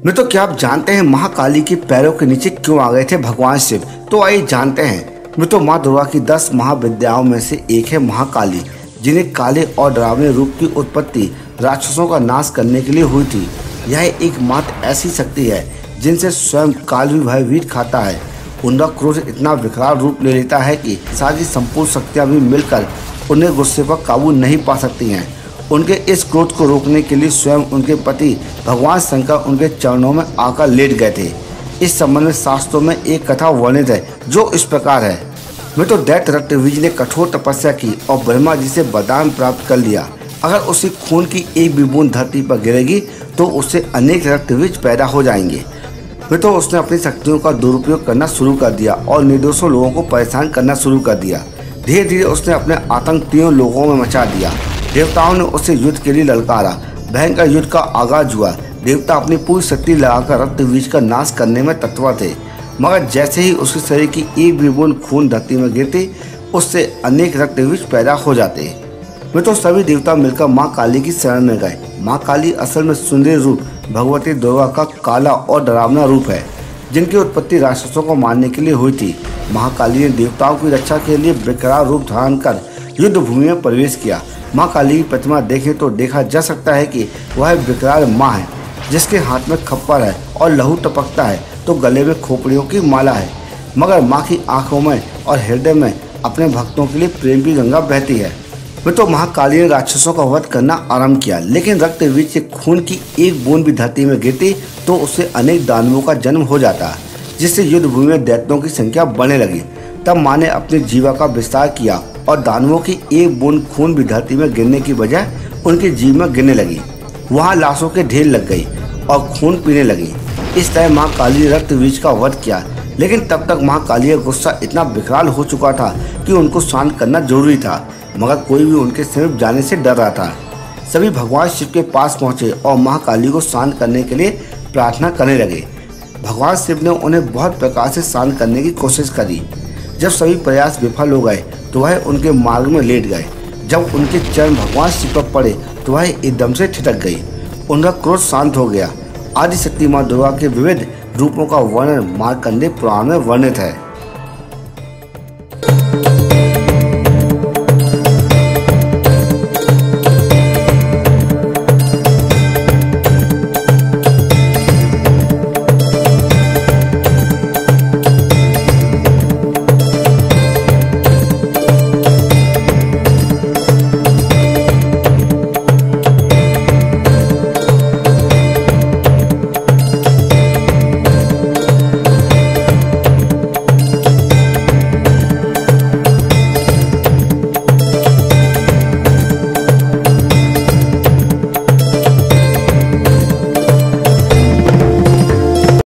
मित्रों, क्या आप जानते हैं महाकाली के पैरों के नीचे क्यों आ गए थे भगवान शिव? तो आइए जानते हैं। मित्रों, माँ दुर्गा की 10 महाविद्याओं में से एक है महाकाली, जिन्हें काले और डरावने रूप की उत्पत्ति राक्षसों का नाश करने के लिए हुई थी। यह एकमात्र ऐसी शक्ति है जिनसे स्वयं काल भी भयभीत खाता है। उनका क्रोध इतना विकराल रूप ले लेता है कि सारी संपूर्ण शक्तियाँ भी मिलकर उन्हें गुस्से पर काबू नहीं पा सकती हैं। उनके इस क्रोध को रोकने के लिए स्वयं उनके पति भगवान शंकर उनके चरणों में आकर लेट गए थे। इस संबंध में शास्त्रों में एक कथा वर्णित है जो इस प्रकार है। मित्रों, दैत्य रक्तबीज ने कठोर तपस्या की और ब्रह्मा जी से वरदान प्राप्त कर लिया। अगर उसी खून की एक भी बूंद धरती पर गिरेगी तो उससे अनेक रक्तबीज पैदा हो जाएंगे। मित्रों, उसने अपनी शक्तियों का दुरुपयोग करना शुरू कर दिया और निर्दोषों लोगों को परेशान करना शुरू कर दिया। धीरे धीरे उसने अपने आतंक तीनों लोगों में मचा दिया। देवताओं ने उसे युद्ध के लिए ललकारा। भयंकर युद्ध का आगाज हुआ। देवता अपनी पूरी शक्ति लगाकर रक्तबीज का नाश करने में तत्पर थे, मगर जैसे ही उसके शरीर की एक भी बूंद खून धरती में गिरती, उससे अनेक रक्तबीज पैदा हो जाते। मित्रों, सभी देवता मिलकर माँ काली की शरण में गए। माँ काली असल में सुंदर रूप भगवती दुर्गा का काला और डरावना रूप है, जिनकी उत्पत्ति राक्षसों को मारने के लिए हुई थी। महाकाली ने देवताओं की रक्षा के लिए विकराल रूप धारण कर युद्ध भूमि में प्रवेश किया। माँ काली की प्रतिमा देखें तो देखा जा सकता है कि वह विकराल माँ है, जिसके हाथ में खप्पर है और लहू टपकता है तो गले में खोपड़ियों की माला है, मगर माँ की आंखों में और हृदय में अपने भक्तों के लिए प्रेम की गंगा बहती है। मित्रों, महाकाली ने राक्षसों का वध करना आरंभ किया, लेकिन रक्तबीज से खून की एक बूंद भी धरती में गिरती तो उससे अनेक दानवों का जन्म हो जाता, जिससे युद्ध भूमि में दैत्यों की संख्या बढ़ने लगी। तब माँ ने अपनी जीवा का विस्तार किया और दानवों की एक बूंद खून भी धरती में गिरने की बजाय उनकी जीभ में गिरने लगी। वहाँ लाशों के ढेर लग गई और खून पीने लगी। इस तरह माँ काली ने रक्तबीज का वध किया, लेकिन तब तक माँ काली का गुस्सा इतना विकराल हो चुका था कि उनको शांत करना जरूरी था, मगर कोई भी उनके समीप जाने से डर रहा था। सभी भगवान शिव के पास पहुँचे और माँ काली को शांत करने के लिए प्रार्थना करने लगे। भगवान शिव ने उन्हें बहुत प्रकार से शांत करने की कोशिश करी। जब सभी प्रयास विफल हो गए तो वह उनके मार्ग में लेट गए। जब उनके चरण भगवान शिव पर पड़े तो वह एकदम से ठिठक गई। उनका क्रोध शांत हो गया। आदिशक्ति माँ दुर्गा के विविध रूपों का वर्णन मार्कंडेय पुराण में वर्णित है।